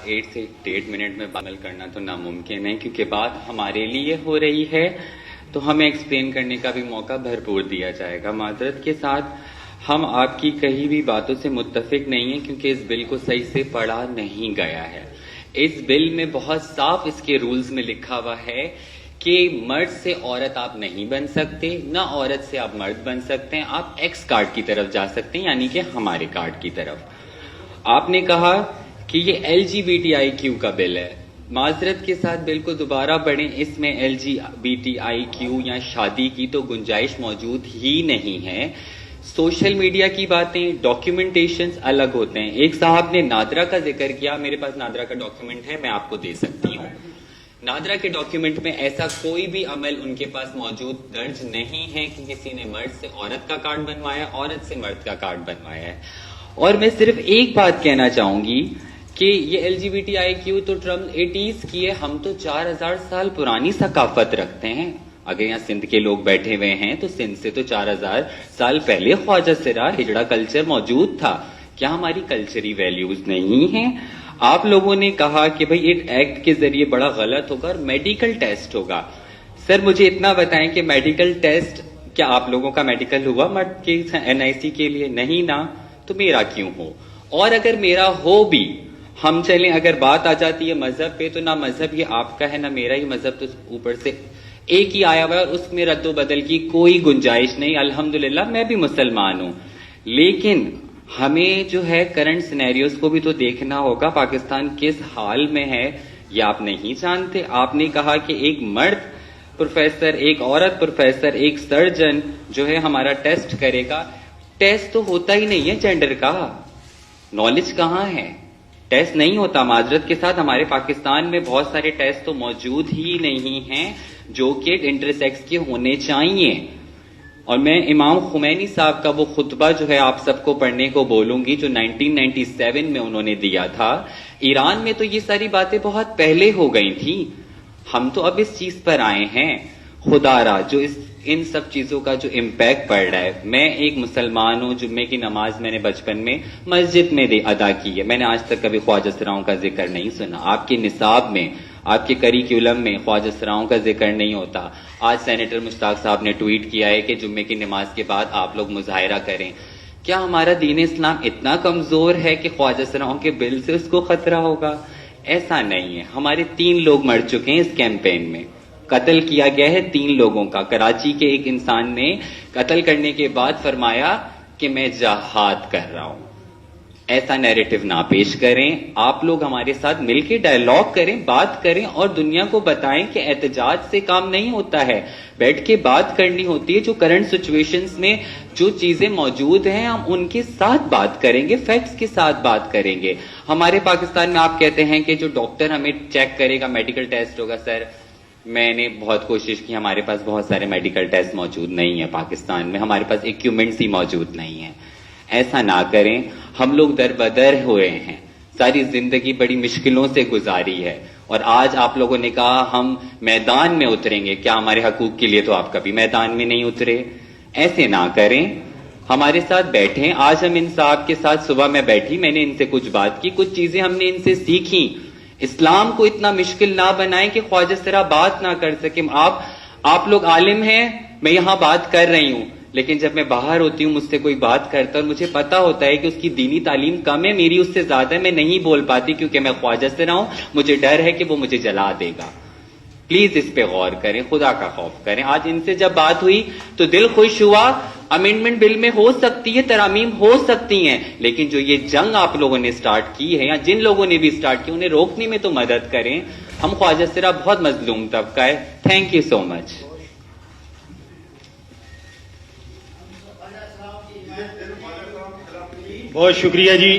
8 سے 1.5 منٹ میں عمل کرنا تو ناممکن ہے، کیونکہ بات ہمارے لیے ہو رہی ہے تو ہمیں ایکسپلین کرنے کا بھی موقع بھرپور دیا جائے گا۔ معذرت کے ساتھ ہم آپ کی کہی بھی باتوں سے متفق نہیں ہیں، کیونکہ اس بل کو صحیح سے پڑھا نہیں گیا ہے۔ اس بل میں بہت صاف اس کے رولز میں لکھا ہوا ہے کہ مرد سے عورت آپ نہیں بن سکتے، نہ عورت سے آپ مرد بن سکتے ہیں، آپ ایکس کارڈ کی طرف جا سکتے ہیں، یعنی کہ ہمارے کارڈ کی طرف۔ آپ نے کہا کہ یہ LGBTIQ کا بل ہے۔ معذرت کے ساتھ بل کو دوبارہ پڑھیں، اس میں LGBTIQ یا شادی کی تو گنجائش موجود ہی نہیں ہے۔ سوشل میڈیا کی باتیں، ڈاکیومنٹیشنز الگ ہوتے ہیں۔ ایک صاحب نے نادرا کا ذکر کیا، میرے پاس نادرا کا ڈاکیومنٹ ہے، میں آپ کو دے سکتی ہوں۔ نادرا کے ڈاکیومنٹ میں ایسا کوئی بھی عمل ان کے پاس موجود درج نہیں ہے کہ کسی نے مرد سے عورت کا کارڈ بنوایا، عورت سے مرد کا کارڈ بنوایا ہے۔ اور میں صرف ایک بات کہنا چاہوں گی کہ یہ LGBTIQ تو ٹرم 80s کی ہے، ہم تو 4000 سال پرانی ثقافت رکھتے ہیں۔ اگر یہاں سندھ کے لوگ بیٹھے ہوئے ہیں تو سندھ سے تو 4000 سال پہلے خواجہ سرا ہجڑا کلچر موجود تھا۔ کیا ہماری کلچری ویلیوز نہیں ہیں؟ آپ لوگوں نے کہا کہ بھئی ایک ایکٹ کے ذریعے بڑا غلط ہوگا اور میڈیکل ٹیسٹ ہوگا۔ سر مجھے اتنا بتائیں کہ میڈیکل ٹیسٹ کیا آپ لوگوں کا میڈیکل ہوا مرد کے NIC کے لیے؟ نہیں نا، تو میرا کیوں ہو؟ اور اگر میرا ہو بھی، ہم چلیں، اگر بات آ جاتی ہے مذہب پہ تو نہ مذہب یہ آپ کا ہے نہ میرا، ہی مذہب تو اوپر سے ایک ہی آیا ہوا ہے اور اس میں رد و بدل کی کوئی گنجائش نہیں۔ الحمدللہ میں بھی مسلمان ہوں، لیکن ہمیں جو ہے کرنٹ سینیریوز کو بھی تو دیکھنا ہوگا۔ پاکستان کس حال میں ہے یہ آپ نہیں جانتے۔ آپ نے کہا کہ ایک مرد پروفیسر، ایک عورت پروفیسر، ایک سرجن جو ہے ہمارا ٹیسٹ کرے گا۔ ٹیسٹ تو ہوتا ہی نہیں ہے جینڈر کا، نالج کہاں ہے؟ ٹیسٹ نہیں ہوتا۔ معذرت کے ساتھ ہمارے پاکستان میں بہت سارے ٹیسٹ تو موجود ہی نہیں ہیں جو کہ انٹرسیکس کے ہونے چاہیے۔ اور میں امام خمینی صاحب کا وہ خطبہ جو ہے آپ سب کو پڑھنے کو بولوں گی جو 1997 میں انہوں نے دیا تھا۔ ایران میں تو یہ ساری باتیں بہت پہلے ہو گئی تھیں، ہم تو اب اس چیز پر آئے ہیں۔ خدا را جو ان سب چیزوں کا جو امپیکٹ پڑ رہا ہے، میں ایک مسلمان ہوں، جمعے کی نماز میں نے بچپن میں مسجد میں ادا کی ہے، میں نے آج تک کبھی خواجہ سراؤں کا ذکر نہیں سنا۔ آپ کے نصاب میں، آپ کے کریکولم میں خواجہ سراؤں کا ذکر نہیں ہوتا۔ آج سینیٹر مشتاق صاحب نے ٹویٹ کیا ہے کہ جمعے کی نماز کے بعد آپ لوگ مظاہرہ کریں۔ کیا ہمارا دین اسلام اتنا کمزور ہے کہ خواجہ سراؤں کے بل سے اس کو خطرہ ہوگا؟ ایسا نہیں ہے۔ ہمارے 3 لوگ مر چکے ہیں اس کیمپین میں، قتل کیا گیا ہے 3 لوگوں کا۔ کراچی کے ایک انسان نے قتل کرنے کے بعد فرمایا کہ میں جہاد کر رہا ہوں۔ ایسا نیریٹو نہ پیش کریں۔ آپ لوگ ہمارے ساتھ مل کے ڈائیلاگ کریں، بات کریں اور دنیا کو بتائیں کہ احتجاج سے کام نہیں ہوتا ہے، بیٹھ کے بات کرنی ہوتی ہے۔ جو کرنٹ سچویشنز میں جو چیزیں موجود ہیں ہم ان کے ساتھ بات کریں گے، فیکٹس کے ساتھ بات کریں گے۔ ہمارے پاکستان میں آپ کہتے ہیں کہ جو ڈاکٹر ہمیں چیک کرے گا، میڈیکل ٹیسٹ ہوگا۔ سر میں نے بہت کوشش کی، ہمارے پاس بہت سارے میڈیکل ٹیسٹ موجود نہیں ہیں پاکستان میں، ہمارے پاس ایکوپمنٹس ہی موجود نہیں ہیں۔ ایسا نہ کریں، ہم لوگ در بدر ہوئے ہیں، ساری زندگی بڑی مشکلوں سے گزاری ہے، اور آج آپ لوگوں نے کہا ہم میدان میں اتریں گے۔ کیا ہمارے حقوق کے لیے تو آپ کبھی میدان میں نہیں اترے؟ ایسے نہ کریں، ہمارے ساتھ بیٹھیں۔ آج ہم ان صاحب کے ساتھ صبح میں بیٹھی، میں نے ان سے کچھ بات کی، کچھ چیزیں ہم نے ان سے سیکھی۔ اسلام کو اتنا مشکل نہ بنائیں کہ خواجہ سرا بات نہ کر سکیں۔ آپ لوگ عالم ہیں، میں یہاں بات کر رہی ہوں، لیکن جب میں باہر ہوتی ہوں مجھ سے کوئی بات کرتا ہے اور مجھے پتا ہوتا ہے کہ اس کی دینی تعلیم کم ہے، میری اس سے زیادہ ہے، میں نہیں بول پاتی کیونکہ میں خواجہ سرا ہوں، مجھے ڈر ہے کہ وہ مجھے جلا دے گا۔ پلیز اس پہ غور کریں، خدا کا خوف کریں۔ آج ان سے جب بات ہوئی تو دل خوش ہوا۔ امینڈمنٹ بل میں ہو سکتی ہے، ترامیم ہو سکتی ہیں، لیکن جو یہ جنگ آپ لوگوں نے سٹارٹ کی ہے یا جن لوگوں نے بھی سٹارٹ کی انہیں روکنے میں تو مدد کریں۔ ہم خواجہ سرا بہت مظلوم طبقہ ہے۔ تھینک یو سو مچ۔ بہت شکریہ جی۔